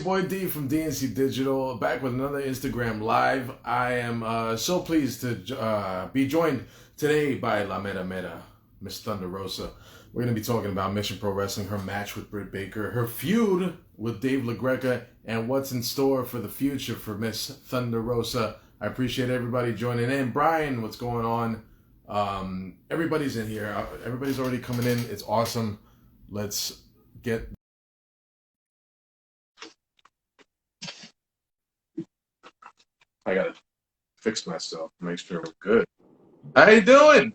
Boy D from DNC Digital, back with another Instagram Live. I am so pleased to be joined today by La Mera Mera, Miss Thunder Rosa. We're going to be talking about Mission Pro Wrestling, her match with Britt Baker, her feud with Dave LaGreca, and what's in store for the future for Miss Thunder Rosa. I appreciate everybody joining in. Brian, what's going on? Everybody's in here. Everybody's already coming in. It's awesome. Let's get... I gotta fix myself, make sure we're good. How you doing?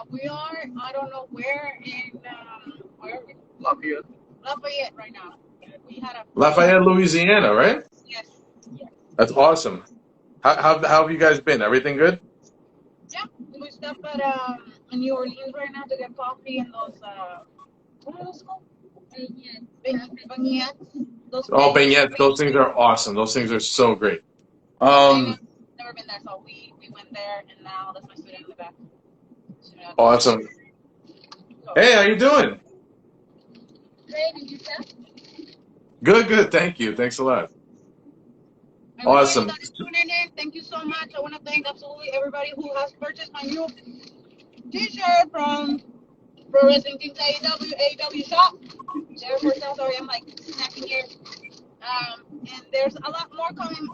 We are, I don't know where in, where are we? Lafayette. Lafayette right now. We had a... Lafayette, Louisiana, right? Yes. That's awesome. How have you guys been? Everything good? Yeah, we stopped at New Orleans right now to get coffee and those, what are those called? Beignets. Oh, beignets. Those things are awesome. Those things are so great. Never been there, so we went there, and now that's my student in the back. Awesome. Hey, how you doing? Great, and yourself? Good. Thank you. Thanks a lot. Awesome. Thank you so much. I want to thank absolutely everybody who has purchased my new T-shirt from Pro Wrestling Teams AEW Shop. Sorry, I'm like snacking here. And there's a lot more coming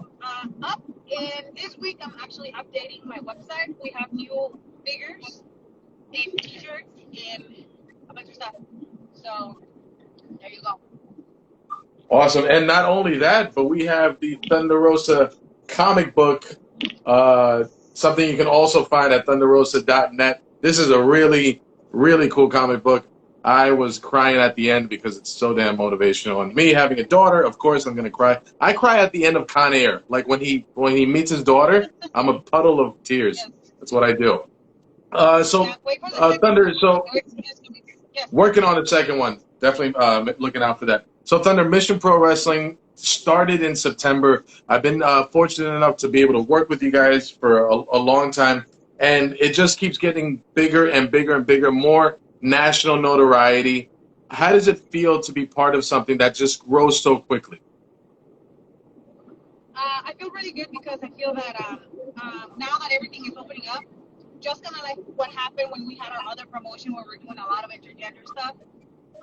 up. And this week, I'm actually updating my website. We have new figures and T-shirts and a bunch of stuff. So there you go. Awesome. And not only that, but we have the Thunder Rosa comic book, something you can also find at thunderrosa.net. This is a really, really cool comic book. I was crying at the end because it's so damn motivational. And me having a daughter, of course, I'm going to cry. I cry at the end of Con Air. Like when he meets his daughter, I'm a puddle of tears. Yes. That's what I do. Thunder, so working on the second one. Definitely looking out for that. So Thunder, Mission Pro Wrestling started in September. I've been fortunate enough to be able to work with you guys for a long time. And it just keeps getting bigger and bigger and bigger, more national notoriety. How does it feel to be part of something that just grows so quickly? I feel really good because I feel that now that everything is opening up, just kind of like what happened when we had our other promotion where we're doing a lot of intergender stuff,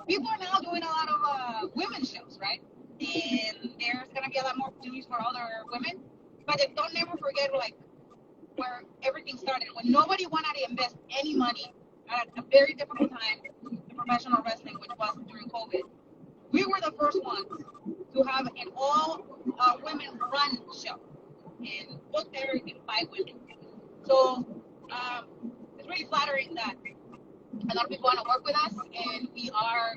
people are now doing a lot of women's shows, right? And there's going to be a lot more opportunities for other women. But don't never forget like where everything started. When nobody wanted to invest any money at a very difficult time in professional wrestling, which was during COVID, we were the first ones to have an all-women run show and booked everything by women. So it's really flattering that a lot of people want to work with us, and we are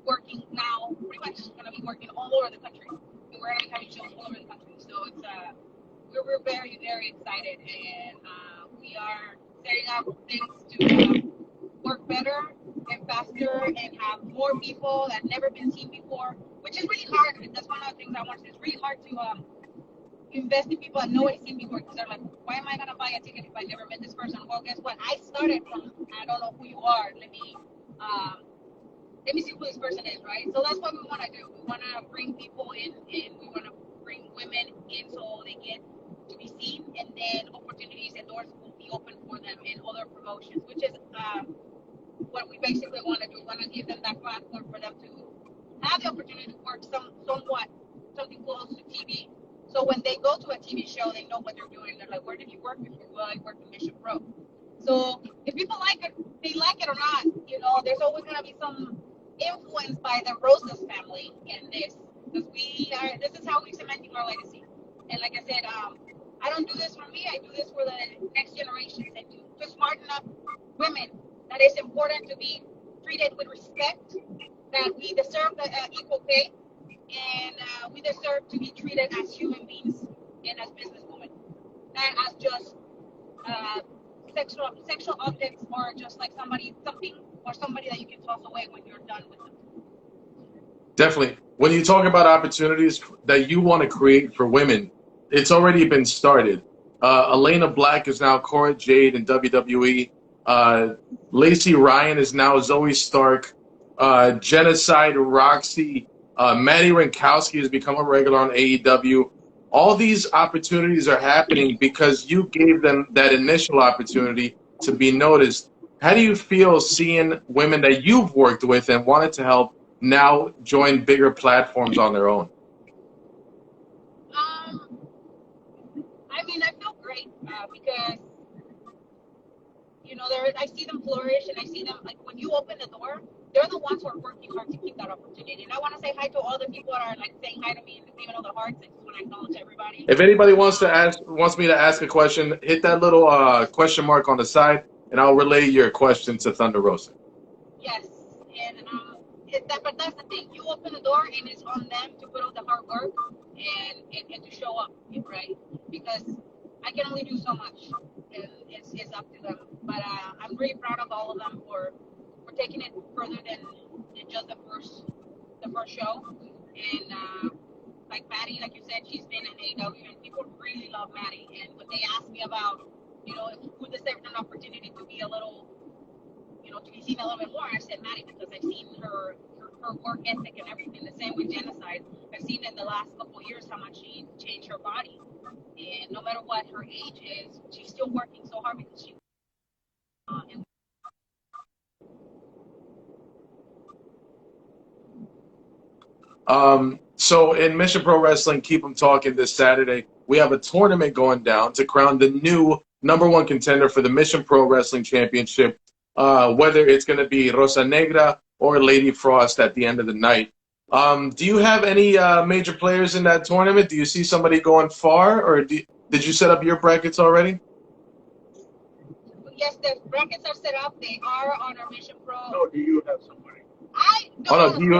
working now, pretty much going to be working all over the country. And we're going to be having shows all over the country. So it's we're very, very excited, and we are setting up things to work better and faster and have more people that never been seen before, which is really hard. That's one of the things I want to say. It's really hard to invest in people that nobody's seen before, because they're like, why am I going to buy a ticket if I never met this person? Well, guess what? I started from, I don't know who you are. Let me see who this person is, right? So that's what we want to do. We want to bring people in, and we want to bring women in so they get to be seen, and then opportunities and doors will be open for them in other promotions, which is what we basically want to do. We want to give them that platform for them to have the opportunity to work something close to TV. So when they go to a TV show, they know what they're doing. They're like, where did you work before? Well, I worked in Mission Pro. So if people like it, they like it or not, there's always going to be some influence by the Rosas family in this, because this is how we're cementing our legacy. And like I said, I don't do this for me. I do this for the next generations, and to smarten up women that it's important to be treated with respect, that we deserve the equal pay, and we deserve to be treated as human beings and as businesswomen, not as just sexual objects, or just like somebody that you can toss away when you're done with them. Definitely. When you talk about opportunities that you want to create for women, it's already been started. Elena Black is now Cora Jade in WWE. Lacey Ryan is now Zoe Stark. Genocide Roxy Maddie Rinkowski has become a regular on AEW. All these opportunities are happening because you gave them that initial opportunity to be noticed. How do you feel seeing women that you've worked with and wanted to help now join bigger platforms on their own? I mean, I feel great because I see them flourish, and I see them like when you open the door, they're the ones who are working hard to keep that opportunity. And I want to say hi to all the people that are like saying hi to me and giving all the hearts. I just want to acknowledge everybody. If anybody wants me to ask a question, hit that little question mark on the side, and I'll relay your question to Thunder Rosa. Yes, and but that's the thing. You open the door, and it's on them to put out the hard work and to show up, right? Because I can only do so much, and it's up to them. But I'm really proud of all of them for taking it further than just the first show. And like Maddie, like you said, she's been in AEW, and people really love Maddie. And when they ask me about, who deserved an opportunity to be a little, to be seen a little bit more, I said Maddie, because I've seen her work ethic and everything. The same with Genocide. I've seen in the last couple of years how much she changed her body. And no matter what her age is, she's still working so hard because she. So in Mission Pro Wrestling, keep them talking this Saturday. We have a tournament going down to crown the new #1 contender for the Mission Pro Wrestling Championship, whether it's going to be Rosa Negra or Lady Frost at the end of the night. Do you have any major players in that tournament? Do you see somebody going far, or did you set up your brackets already? Yes, the brackets are set up. They are on our Mission Pro. No, do you have somebody? I don't want to do you? I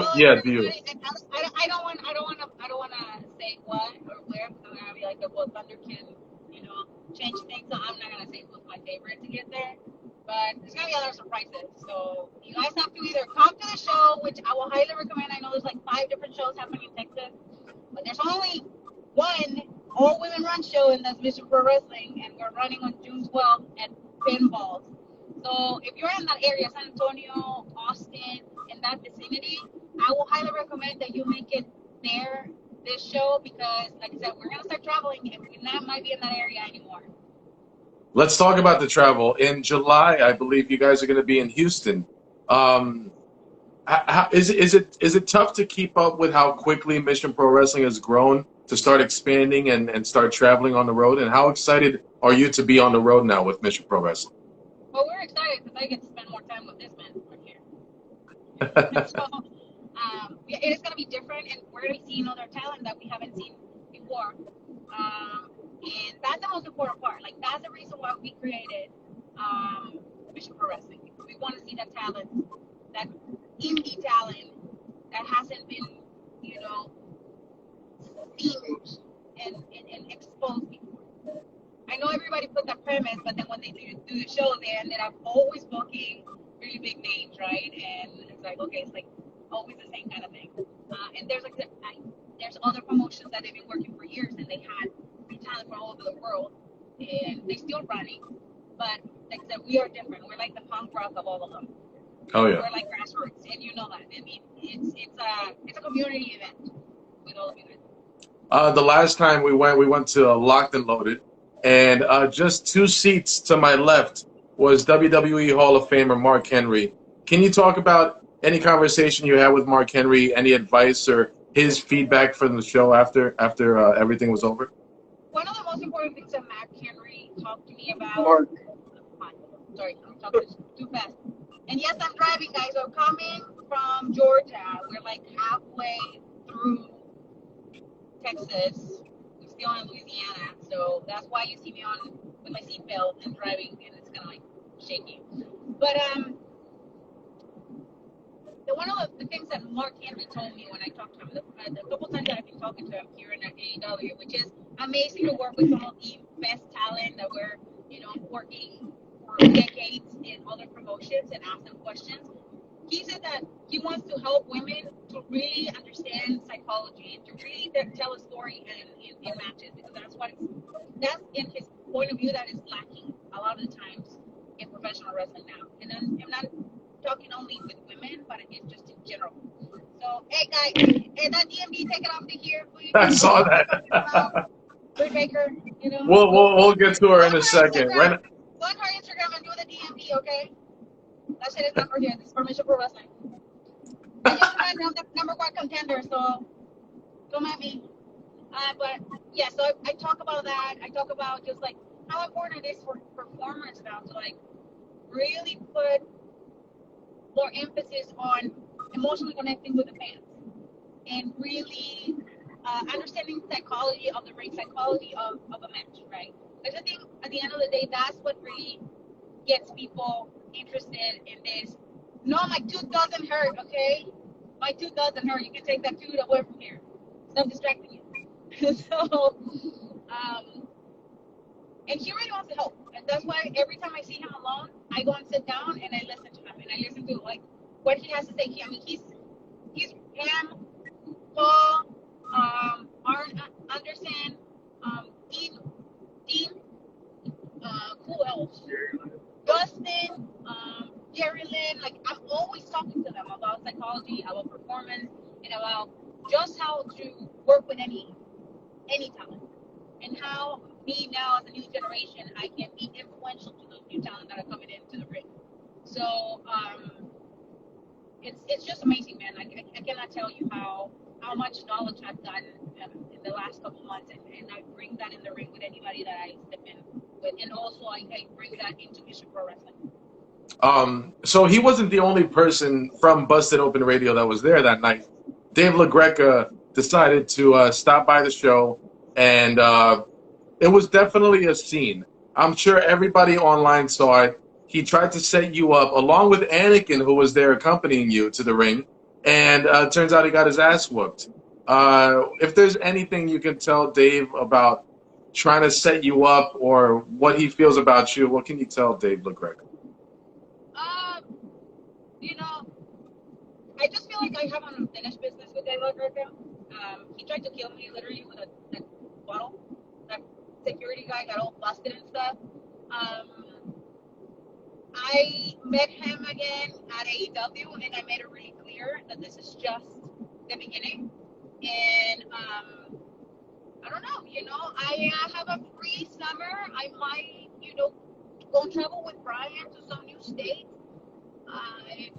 don't want to say what or where, because I'm gonna be like, well, Thunder can, change things. So I'm not gonna say who's my favorite to get there. But there's gonna be other surprises. So you guys have to either come to the show, which I will highly recommend. I know there's like 5 different shows happening in Texas, but there's only one all-women run show, and that's Mission Pro Wrestling, and we're running on June 12th at Pinballs. So if you're in that area, San Antonio, Austin, in that vicinity, I will highly recommend that you make it there this show, because, like I said, we're going to start traveling, and we might be in that area anymore. Let's talk about the travel. In July, I believe you guys are going to be in Houston. Is it tough to keep up with how quickly Mission Pro Wrestling has grown to start expanding and start traveling on the road? And how excited are you to be on the road now with Mission Pro Wrestling? Well, we're excited because I get to spend more time with this man right here. So, it is going to be different, and we're going to be seeing other talent that we haven't seen before. And that's the most important part. Like, that's the reason why we created Mission Pro Wrestling. We want to see that talent, that indie talent that hasn't been, seen and exposed before. I know everybody put that premise, but then when they do the show, they ended up always booking really big names, right? And it's like, okay, it's like always the same kind of thing. And there's there's other promotions that they've been working for years, and they had talent from all over the world, and they're still running. But like I said, we are different. We're like the punk rock of all of them. Oh yeah. We're like grassroots, and you know that. I mean, it's a community event with all of you guys. The last time we went to Locked and Loaded, and just 2 seats to my left was WWE Hall of Famer Mark Henry. Can you talk about any conversation you had with Mark Henry, any advice or his feedback from the show after everything was over? One of the most important things that Mark Henry talked to me about. Mark. Sorry, I'm talking too fast. And yes, I'm driving, guys. So I'm coming from Georgia. We're like halfway through Texas. We're still in Louisiana, so that's why you see me on with my seatbelt and driving, and it's kind of like shaky. But one of the things that Mark Henry told me when I talked to him, the couple times that I've been talking to him here in AEW, which is amazing to work with some of the best talent that we're, working for decades in other promotions and ask them questions. He said that he wants to help women to really understand psychology and to really tell a story in matches, because that's in his point of view that is lacking a lot of the times in professional wrestling now. And then I'm not talking only with women, but it's just in general. So, hey guys, hey, that DMD, take it off to here, please. I saw Okay, that. talking about Britt Baker, you know. We'll get to her in a Go on her second. Instagram. Right. Go on her Instagram and do the DMD, okay? That shit is not for here. This is for Mission Pro Wrestling. And just remind me, I'm the #1 contender, so don't at me. But yeah, so I talk about that. I talk about just like how important it is for performers now to like really put more emphasis on emotionally connecting with the fans and really understanding psychology of the ring, psychology of a match, right? Because I think at the end of the day, that's what really gets people interested in this. No, my tooth doesn't hurt, okay? My tooth doesn't hurt. You can take that tooth away from here. Stop distracting you. So, and he really wants to help. And that's why every time I see him alone, I go and sit down and I listen to him. And I listen to like what he has to say. I mean, he's him, Paul, Arn Anderson, Dean, who else? Dustin, Jerry Lynn. Like, I'm always talking to them about psychology, about performance, and about just how to work with any talent. And how me now as a new generation, I can be influential to those new talent that are coming into the ring. So it's just amazing, man. I cannot tell you how much knowledge I've gotten in the last couple months, and I bring that in the ring with anybody that I step in with, and also I bring that into Mission Pro Wrestling. So he wasn't the only person from Busted Open Radio that was there that night. Dave LaGreca decided to stop by the show, and it was definitely a scene. I'm sure everybody online saw it. He tried to set you up, along with Anakin, who was there accompanying you to the ring, and turns out he got his ass whooped. If there's anything you can tell Dave about trying to set you up or what he feels about you, what can you tell Dave LaGreca? You know, I just feel like I have an unfinished business with Dave LaGreca. He tried to kill me literally with a bottle. That security guy got all busted and stuff. I met him again at AEW, and I made it really clear that this is just the beginning. And I don't know, I have a free summer. I might, go travel with Brian to some new states. I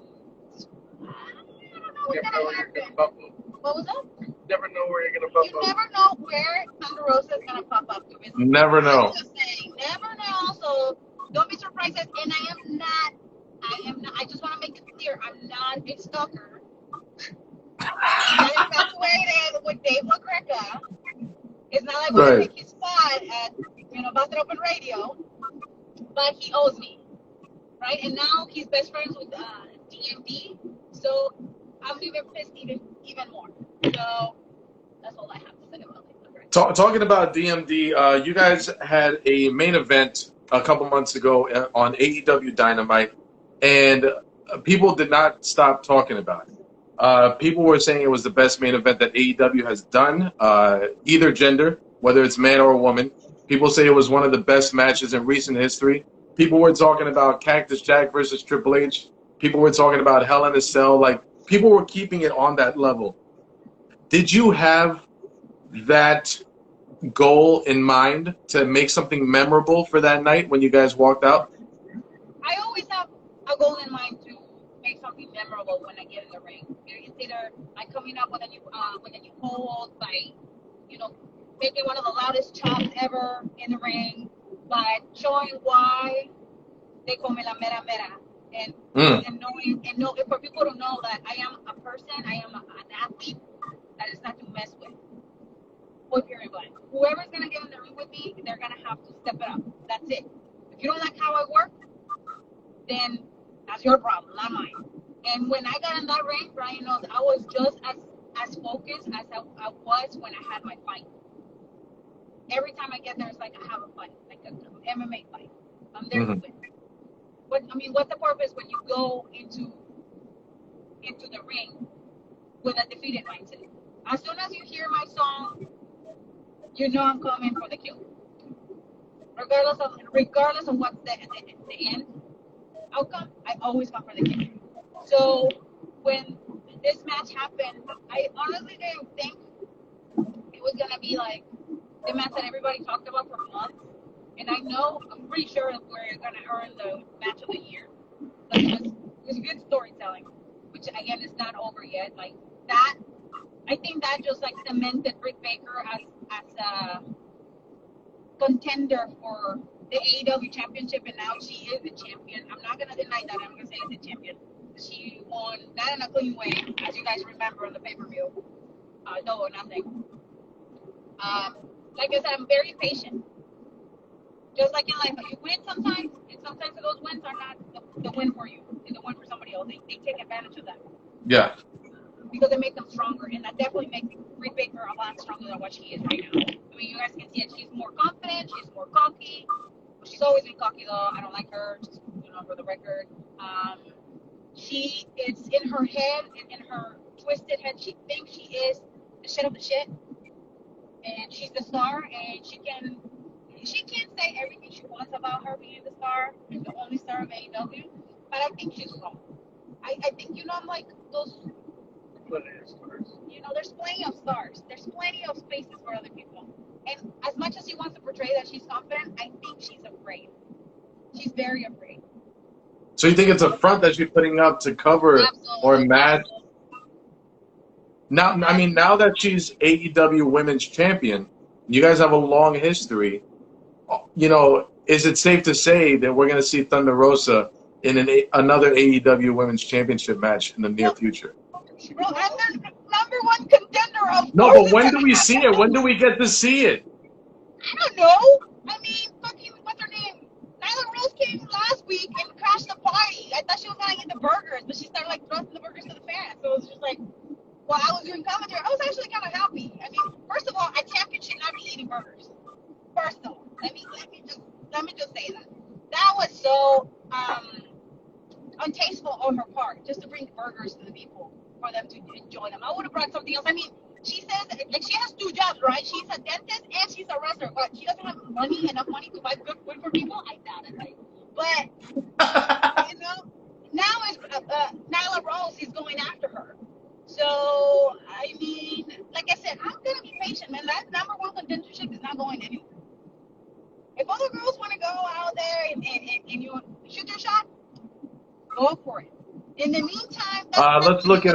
don't know what's gonna happen. What was that? Never know where you're gonna pop up. You never know where Thunder Rosa is gonna pop up. Never know. I'm just saying, never know. So don't be surprised. And I am not. I just want to make it clear. I'm not a stalker. I'm infatuated with Dave LaGreca. It's not like we're gonna take his spot at Busted Open Radio, but he owes me, right? And now he's best friends with DMD, so I'm even pissed even more. So that's all I have to say about it. Talking about DMD, you guys had a main event a couple months ago on AEW Dynamite, and people did not stop talking about it. People were saying it was the best main event that AEW has done, either gender, whether it's man or woman. People say it was one of the best matches in recent history. People were talking about Cactus Jack versus Triple H. People were talking about Hell in a Cell. Like, people were keeping it on that level. Did you have that goal in mind to make something memorable for that night when you guys walked out? I always have a goal in mind to make something memorable when I get in the ring. It's either like coming up with a new hold, by making one of the loudest chops ever in the ring, but showing why they call me La Mera Mera, and knowing for people to know that I am a person, I am an athlete that is not to mess with. Everybody. Whoever's gonna get in the ring with me, they're gonna have to step it up. That's it. If you don't like how I work, then that's your problem, not mine. And when I got in that ring, Brian knows I was just as focused as I was when I had my fight. Every time I get there, it's like I have a fight, like an MMA fight. I'm there to win. What's the purpose when you go into the ring with a defeated mindset? As soon as you hear my song, you know I'm coming for the kill. Regardless of what's the end outcome, I always come for the kill. So when this match happened, I honestly didn't think it was gonna be like the match that everybody talked about for months. And I'm pretty sure we're gonna earn the match of the year. Like it was good storytelling, which again is not over yet. Like that, I think that just like cemented Britt Baker as a contender for the AEW Championship, and now she is the champion. I'm not gonna deny that. I'm gonna say it's the champion. She won not in a clean way, as you guys remember on the pay-per-view. No or nothing. Like I said, I'm very patient. Just like in life, you win sometimes, and sometimes those wins are not the win for you. It's the win for somebody else. They take advantage of that. Yeah. Because they make them stronger, and that definitely makes Britt Baker a lot stronger than what she is right now. I mean, you guys can see it. She's more confident. She's more cocky. She's always been cocky, though. I don't like her, just, for the record. It's in her head, in her twisted head, she thinks she is the shit of the shit, and she's the star, and she can say everything she wants about her being the star and the only star of AEW, but I think she's wrong. I think, I'm like those, there's plenty of stars. There's plenty of spaces for other people. And as much as she wants to portray that she's confident, I think she's afraid. She's very afraid. So you think it's a front that she's putting up to cover or match? Now, I mean, now that she's AEW Women's Champion, you guys have a long history. Is it safe to say that we're going to see Thunder Rosa in another AEW Women's Championship match in the near future? Bro, I'm the number one contender of. No, but when do we see it? When do we get to see it? I don't know. I mean, fucking, what's her name? Nyla Rose came last week and crashed the party. I thought she was gonna get the burgers, but she started like thrusting the burgers to the fans. So it was just like, while I was doing commentary, I was actually kind of happy. I mean, first of all, a champion should not be eating burgers. First of all, let me just say that. That was so untasteful on her part, just to bring burgers to the people for them to enjoy them. I would have brought something else. I mean, she says, and she has two jobs, right? She's a dentist and she's a wrestler, but she doesn't have enough money to buy good food for people. I doubt it, right? But now it's Nyla Rose is going after her. So I mean, like I said, I'm gonna be patient, man. That number one contendership is not going anywhere. If other girls want to go out there and you shoot your shot, go for it. In the meantime, let's look at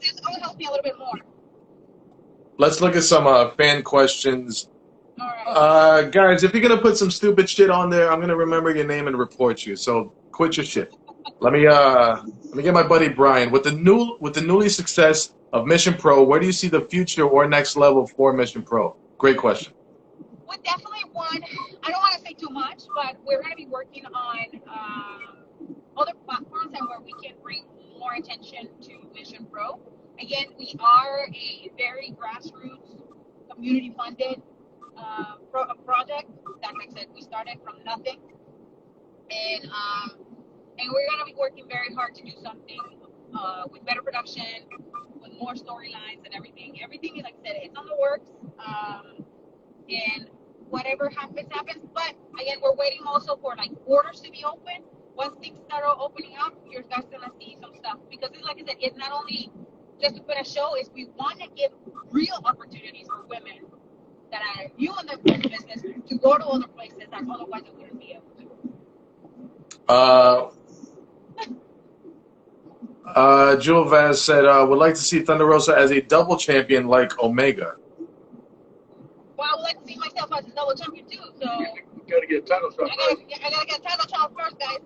this will help me a little bit more. Let's look at some fan questions. All right. Guys, if you're gonna put some stupid shit on there, I'm gonna remember your name and report you. So quit your shit. Let me get my buddy Brian with the newly success of Mission Pro. Where do you see the future or next level for Mission Pro? Great question. Well, definitely one. I don't want to say too much, but we're going to be working on other platforms and where we can bring more attention to Mission Pro. Again, we are a very grassroots, community-funded project. Like I said, we started from nothing, and we're going to be working very hard to do something with better production, with more storylines and everything. Everything, like I said, it's on the works, and whatever happens. But again, we're waiting also for like borders to be open. Once things start opening up, you're guys gonna see some stuff, because it's like I said, it's not only just to put a show. Is we want to give real opportunities for women that are new in the business to go to other places that otherwise they wouldn't be able to. Jewel Vaz said, would like to see Thunder Rosa as a double champion like Omega. Well, I would like to see myself as a double champion too, so... You gotta get a title shot first. I gotta get a title shot first, guys.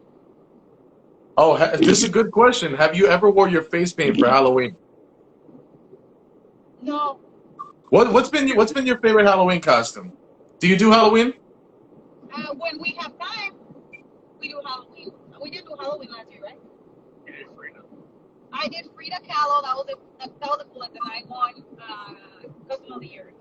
Oh, this is a good question. Have you ever wore your face paint for Halloween? No. What's been your favorite Halloween costume? Do you do Halloween? When we have time, we do Halloween. We did do Halloween last year, right? You did Frida. I did Frida Kahlo. That was a coolest, and I won Custom of the Year.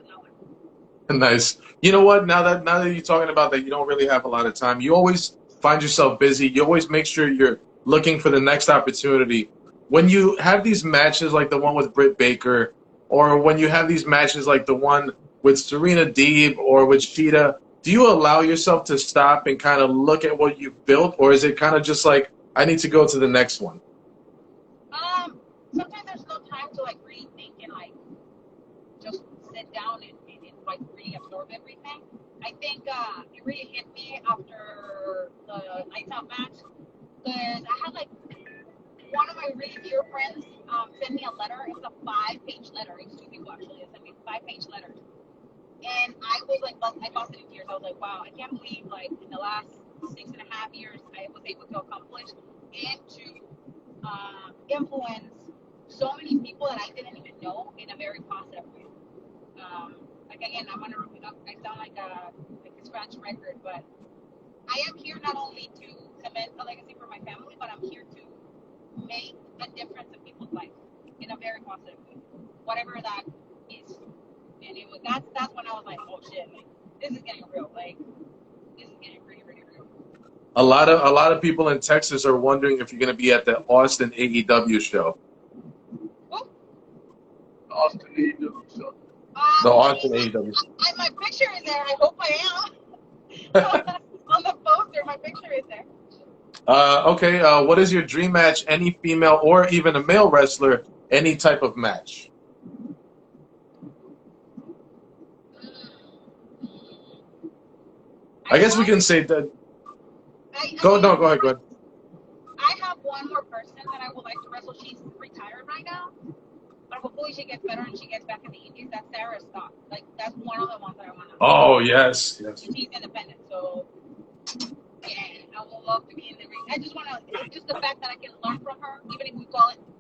Nice. You know what? Now that you're talking about that, you don't really have a lot of time. You always find yourself busy. You always make sure you're looking for the next opportunity. When you have these matches like the one with Britt Baker, or when you have these matches like the one with Serena Deeb or with Sheeta, do you allow yourself to stop and kind of look at what you've built, or is it kind of just like, I need to go to the next one? Sometimes there's no I really absorb everything. I think it really hit me after the Lights Out match because I had like one of my really dear friends sent me a letter. It was a 5-page letter. It was 2 people actually. It sent me a 5-page letter. And I was like, I busted in tears. I was like, wow, I can't believe like in the last 6.5 years I was able to accomplish and to influence so many people that I didn't even know in a very positive way. Like again, I sound like a scratch record, but I am here not only to cement a legacy for my family, but I'm here to make a difference in people's lives in a very positive way, whatever that is. And that's when I was like, oh shit, like this is getting real. Like this is getting pretty real. A lot of people in Texas are wondering if you're going to be at the Austin AEW show. Oh. Austin AEW Show. The Austin AEW. My picture is there. I hope I am. On the poster, my picture is there. Okay. What is your dream match? Any female or even a male wrestler? Any type of match? I guess we can say that. Go ahead. I have one more person that I would like to wrestle. She's retired right now, but hopefully she gets better and she gets back in the Indies. That's Sarah Scott. Like that's one of the ones that I want to. Oh yes. She's independent, so yeah, I would love to be in the ring. I just want to, just the fact that I can learn from her, even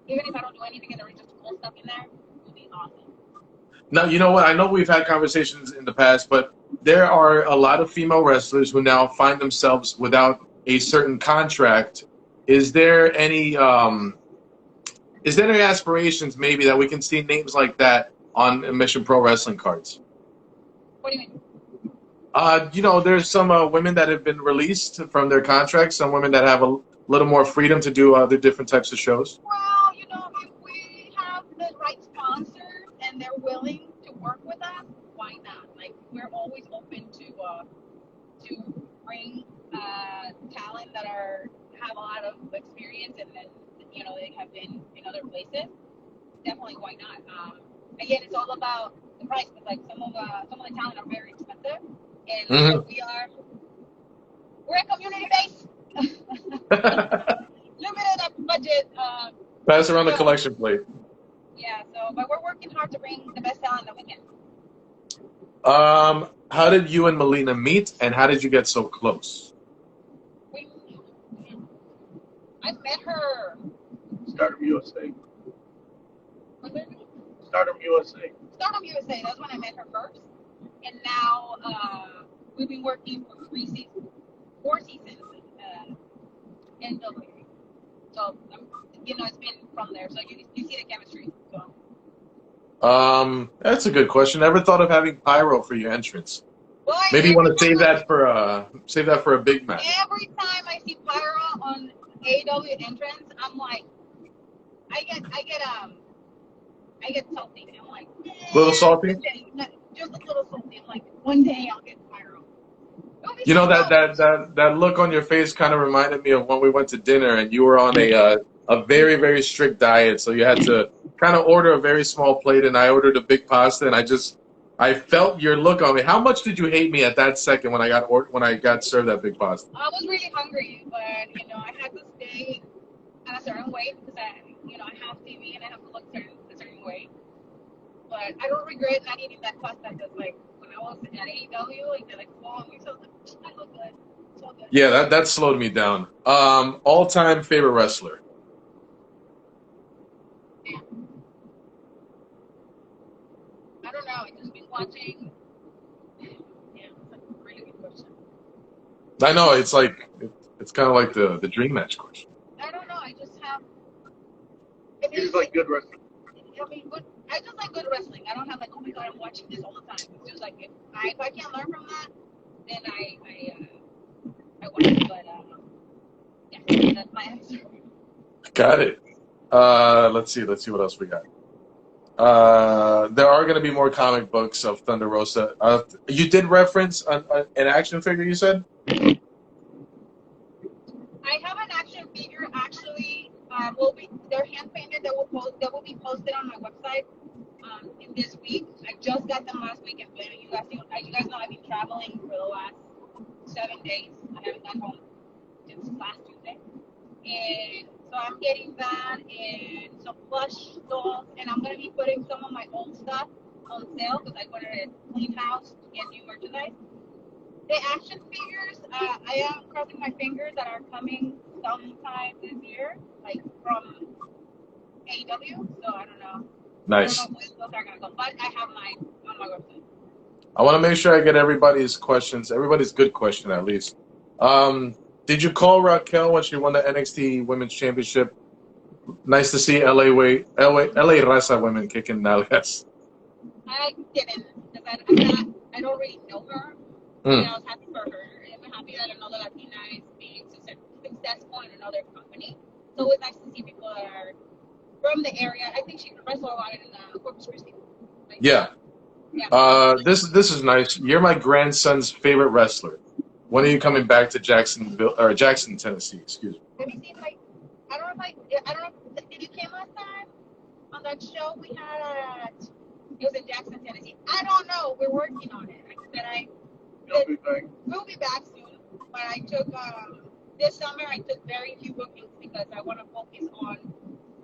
if I don't do anything in the ring, just cool stuff in there, would be awesome. Now, you know what? I know we've had conversations in the past, but there are a lot of female wrestlers who now find themselves without a certain contract. Is there any aspirations maybe that we can see names like that on Mission Pro Wrestling cards? What do you mean? There's some women that have been released from their contracts, some women that have a little more freedom to do other different types of shows. Well, if we have the right sponsors and they're willing to work with us, why not? Like, we're always open to bring talent that have a lot of experience and then, they have been in other places. Definitely, why not? Again, it's all about the price, because like some of the talent are very expensive. And we're a community base. Limited budget. Pass around the collection plate. Yeah, but we're working hard to bring the best talent that we can. How did you and Melina meet, and how did you get so close? I met her. Stardom USA. Was it? Stardom USA. Stardom USA. That's when I met her first. And now we've been working for 4 seasons in WWE. So it's been from there. So you see the chemistry. So. That's a good question. Never thought of having pyro for your entrance. Well, maybe you want to save that for a big match. Every time I see pyro on AEW entrance, I'm like, I get salty. I'm like, a little salty. Just a little salty. I'm like, one day I'll get pyro. That look on your face kind of reminded me of when we went to dinner and you were on a very, very strict diet, so you had to kind of order a very small plate, and I ordered a big pasta, and I felt your look on me. How much did you hate me at that second when I got served that big pasta? I was really hungry, but I had to stay at a certain weight because I have TV and I have to look a certain way. But I don't regret not eating that pasta because like when I was at AEW, like they're like, "Oh, you so good. I look good." So good. Yeah, that slowed me down. All-time favorite wrestler. I don't know. I just been watching. Yeah, that's a really good question. I know it's kind of like the dream match question. I don't know. I just have. You just like good wrestling. I just like good wrestling. I don't have like, oh my god, I'm watching this all the time. It's just like if I can't learn from that, then I watch. But yeah, that's my answer. Got it. Let's see what else we got. There are going to be more comic books of Thunder Rosa. You did reference an action figure, you said? I have an action figure actually. They're hand painted. That will be posted on my website. in this week. I just got them last week, and you guys know I've been traveling for the last 7 days. I haven't gone home since last Tuesday. And so I'm getting that and some plush dolls, and I'm going to be putting some of my old stuff on sale because I wanted to clean house to get new merchandise. The action figures, I am crossing my fingers that are coming sometime this year, like from AEW, so I don't know. Nice. I don't know when those are going to come, but I have mine on my website. I want to make sure I get everybody's questions, everybody's good question at least. Did you call Raquel when she won the NXT Women's Championship? Nice to see LA Raza women kicking nalgas. I didn't, because I don't really know her. Mm. And I was happy for her. I'm happy that another Latina is being successful in another company. So it's nice to see people that are from the area. I think she can wrestle a lot in Corpus Christi. Like, Yeah. This is nice. You're my grandson's favorite wrestler. When are you coming back to Jackson, Tennessee? Excuse me. Have you seen I don't know if you came last time on that show we had at, it was in Jackson, Tennessee. I don't know. We're working on it. We'll be back soon. But I took this summer. I took very few bookings because I want to focus on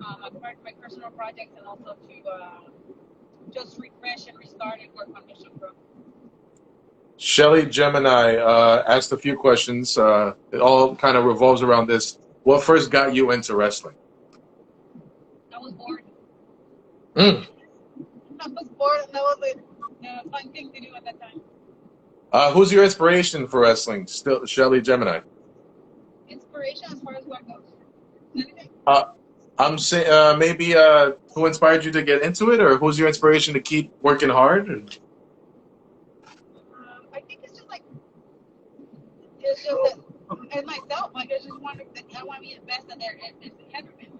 my personal projects and also to just refresh and restart and work on Mission Pro. Shelly Gemini asked a few questions. It all kind of revolves around this. What first got you into wrestling? I was bored. Mm. I was bored, and that was a fun thing to do at that time. Who's your inspiration for wrestling? Still, Shelly Gemini. Inspiration as far as what goes. Anything? I'm saying maybe who inspired you to get into it, or who's your inspiration to keep working hard? I think it's just that, as myself, I just want to be the best that there has ever been.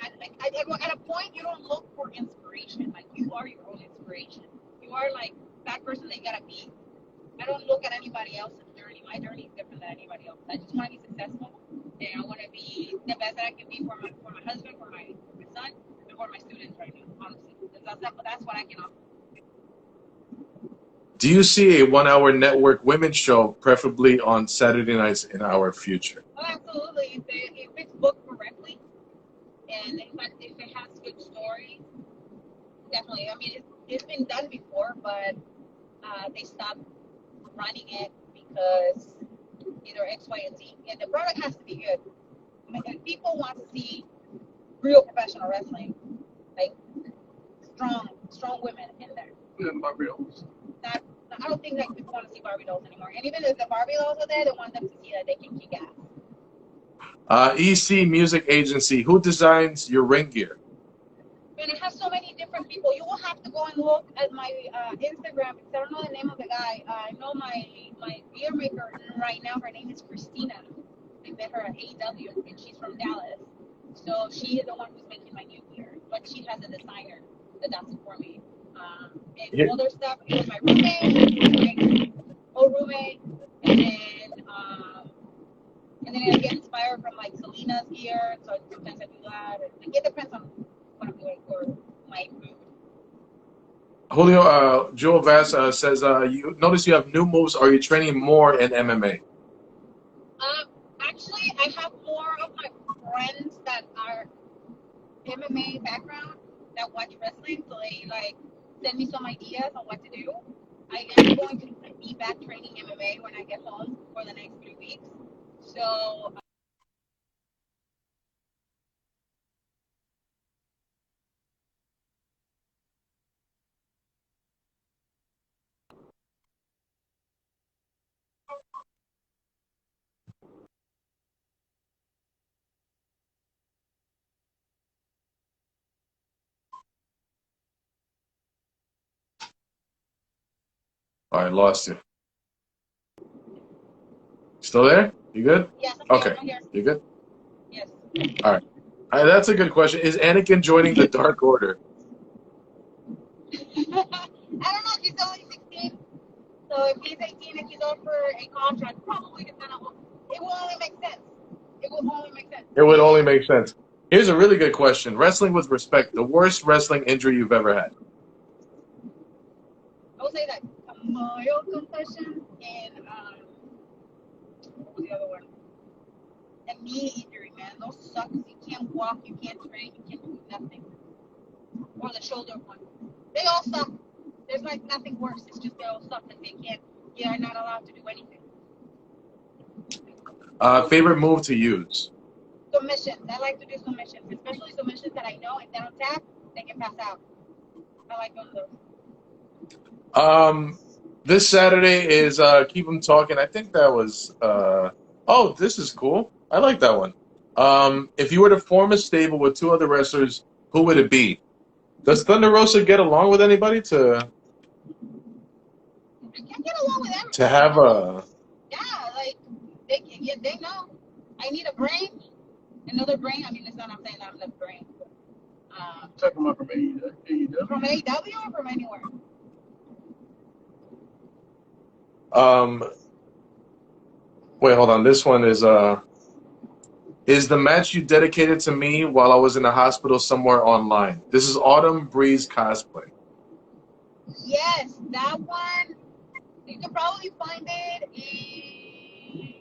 At a point, you don't look for inspiration. Like, you are your own inspiration. You are like that person that you gotta be. I don't look at anybody else's journey. My journey is different than anybody else. I just want to be successful, and I want to be the best that I can be for my husband, for my son, and for my students right now. Honestly, that's what I can offer. Do you see a 1 hour network women's show, preferably on Saturday nights, in our future? Oh, absolutely. If it's booked correctly, and if it has good stories, definitely. I mean, it's been done before, but they stopped running it because either X, Y, and Z. And the product has to be good. I mean, people want to see real professional wrestling, like strong women in there. And Barbie dolls. I don't think that people want to see Barbie dolls anymore. And even if the Barbie dolls are there, they want them to see that they can kick ass. EC Music Agency, who designs your ring gear? And it has so many different people. You will have to go and look at my Instagram because I don't know the name of the guy. I know my gear maker right now. Her name is Christina. I met her at AEW, and she's from Dallas. So she is the one who's making my new gear. But she has a designer that does it for me. And other stuff, it was my roommate, old roommate, and then I get inspired from like Selena's gear, so sometimes I do that. It depends on what I'm doing for my mood. Julio, Joe Vass says, you notice you have new moves. Are you training more in MMA? Actually, I have more of my friends that are MMA background that watch wrestling, so they like send me some ideas on what to do. I am going to be back training MMA when I get home for the next 3 weeks. So. All right, lost you. Still there? You good? Yes. Okay. I'm here. You good? Yes. All right. That's a good question. Is Anakin joining the Dark Order? I don't know. He's only 16. So if he's 18 and he's up for a contract, probably it's gonna. It will only make sense. It will only make sense. It would only make sense. Here's a really good question. Wrestling with respect. The worst wrestling injury you've ever had. I would say that a mild concussion and what was the other one? A knee injury, man. Those suck. You can't walk, you can't train, you can't do nothing. Or the shoulder one. They all suck. There's like nothing worse. It's just they all suck and they are not allowed to do anything. Favorite move to use? Submissions. I like to do submissions, especially submissions that I know if they don't tap, they can pass out. I like those. This Saturday is Keep 'em Talkin. I think that was this is cool. I like that one. If you were to form a stable with two other wrestlers, who would it be? Does Thunder Rosa get along with anybody to I can't get along with everybody. to have a Yeah, like they know. I need a brain, another brain. I mean, it's not. I'm saying not enough brain. Talking about from AEW. From AEW or from anywhere? Wait, hold on. This one is the match you dedicated to me while I was in the hospital somewhere online. This is Autumn Breeze cosplay. Yes, that one. You can probably find it in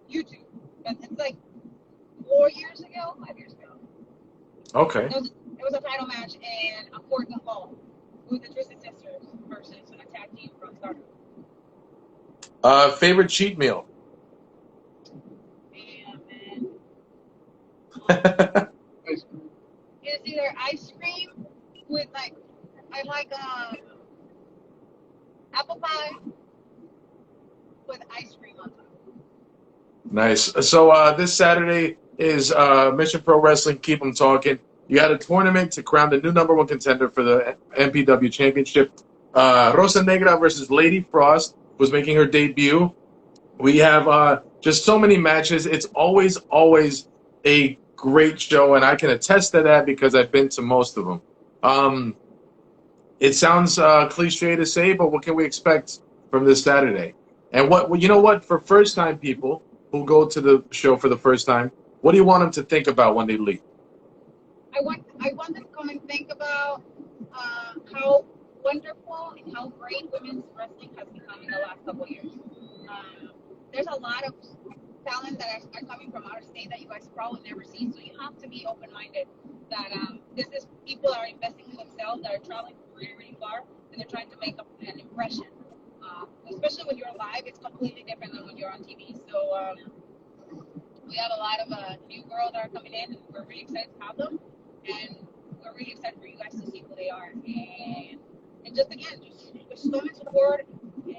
YouTube, but it's like 5 years ago. Okay. It was a title match and a fourth and fall with the Twisted Sisters versus an attack team from Stardom. Favorite cheat meal? Damn, man. Ice cream. It's either ice cream with I like apple pie with ice cream on top. Nice. So this Saturday is Mission Pro Wrestling. Keep 'em Talkin. You had a tournament to crown the new #1 contender for the MPW Championship. Rosa Negra versus Lady Frost was making her debut. We have just so many matches. It's always a great show, and I can attest to that because I've been to most of them. It sounds cliche to say, but what can we expect from this Saturday? And you know what? For first-time people who go to the show for the first time, what do you want them to think about when they leave? I want them to come and think about how wonderful and how great women's wrestling has become in the last couple of years. There's a lot of talent that are coming from out of state that you guys probably never seen, so you have to be open-minded that this is people that are investing in themselves, that are traveling really, really far, and they're trying to make an impression. Especially when you're live, it's completely different than when you're on TV. So we have a lot of new girls that are coming in, and we're really excited to have them. And we're really excited for you guys to see who they are. And just again, there's so much support.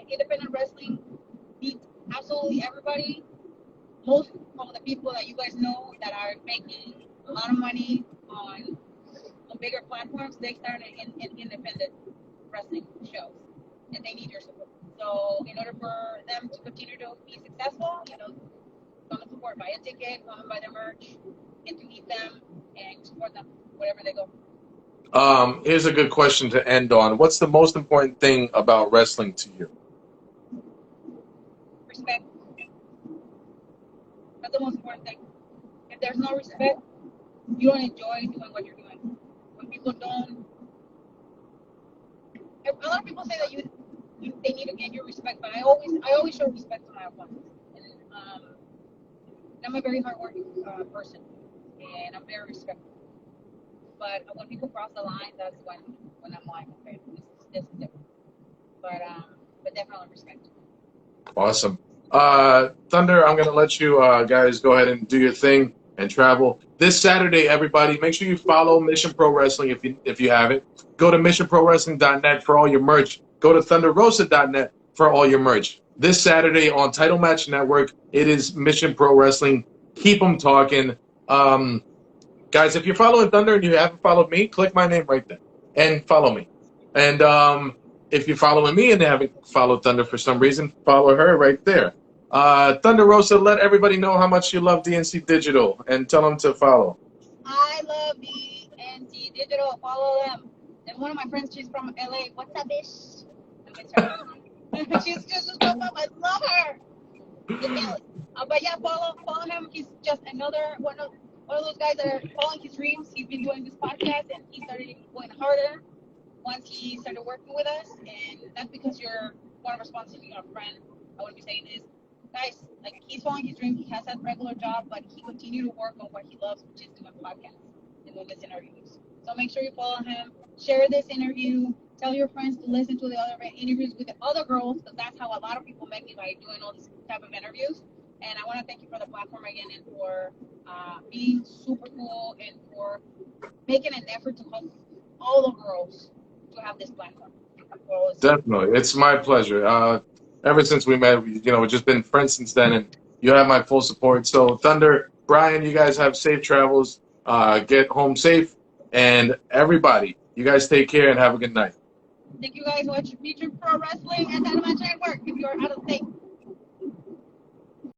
Independent wrestling beats absolutely everybody. Most of the people that you guys know that are making a lot of money on bigger platforms, they started in independent wrestling shows, and they need your support. So in order for them to continue to be successful, come and support, buy a ticket, come and buy their merch, and to meet them and support them wherever they go. Here's a good question to end on. What's the most important thing about wrestling to you? Respect. That's the most important thing. If there's no respect, you don't enjoy doing what you're doing. When people don't, a lot of people say that they need to get your respect, but I always show respect to my opponents. And I'm a very hardworking person, and I'm very respectful. But when people cross the line, that's when I'm like, okay, this is different. But definitely respect. Awesome. Thunder, I'm going to let you guys go ahead and do your thing and travel. This Saturday, everybody, make sure you follow Mission Pro Wrestling if you haven't. Go to missionprowrestling.net for all your merch. Go to thunderrosa.net for all your merch. This Saturday on Title Match Network, it is Mission Pro Wrestling. Keep 'em talking. Guys, if you're following Thunder and you haven't followed me, click my name right there and follow me. And if you're following me and haven't followed Thunder for some reason, follow her right there. Thunder Rosa, let everybody know how much you love DNC Digital and tell them to follow. I love DNC Digital. Follow them. And one of my friends, she's from LA. What's up, bitch? She's just so up. I love her. But yeah, follow him. He's just another one of one of those guys that are following his dreams. He's been doing this podcast, and he started going harder once he started working with us. And that's because you're one of our sponsors, you're a friend. I wouldn't be saying this. Guys, like, he's following his dream. He has that regular job, but he continued to work on what he loves, which is doing podcasts and doing this interviews. So make sure you follow him. Share this interview. Tell your friends to listen to the other interviews with the other girls, because that's how a lot of people met me, by doing all these type of interviews. And I want to thank you for the platform again, and for being super cool, and for making an effort to help all the girls to have this platform. Definitely. It's my pleasure. Ever since we met, we've just been friends since then, and you have my full support. So, Thunder, Brian, you guys have safe travels. Get home safe. And everybody, you guys take care and have a good night. Thank you guys. Watch Future Pro Wrestling at Dynamite Network if you're out of state.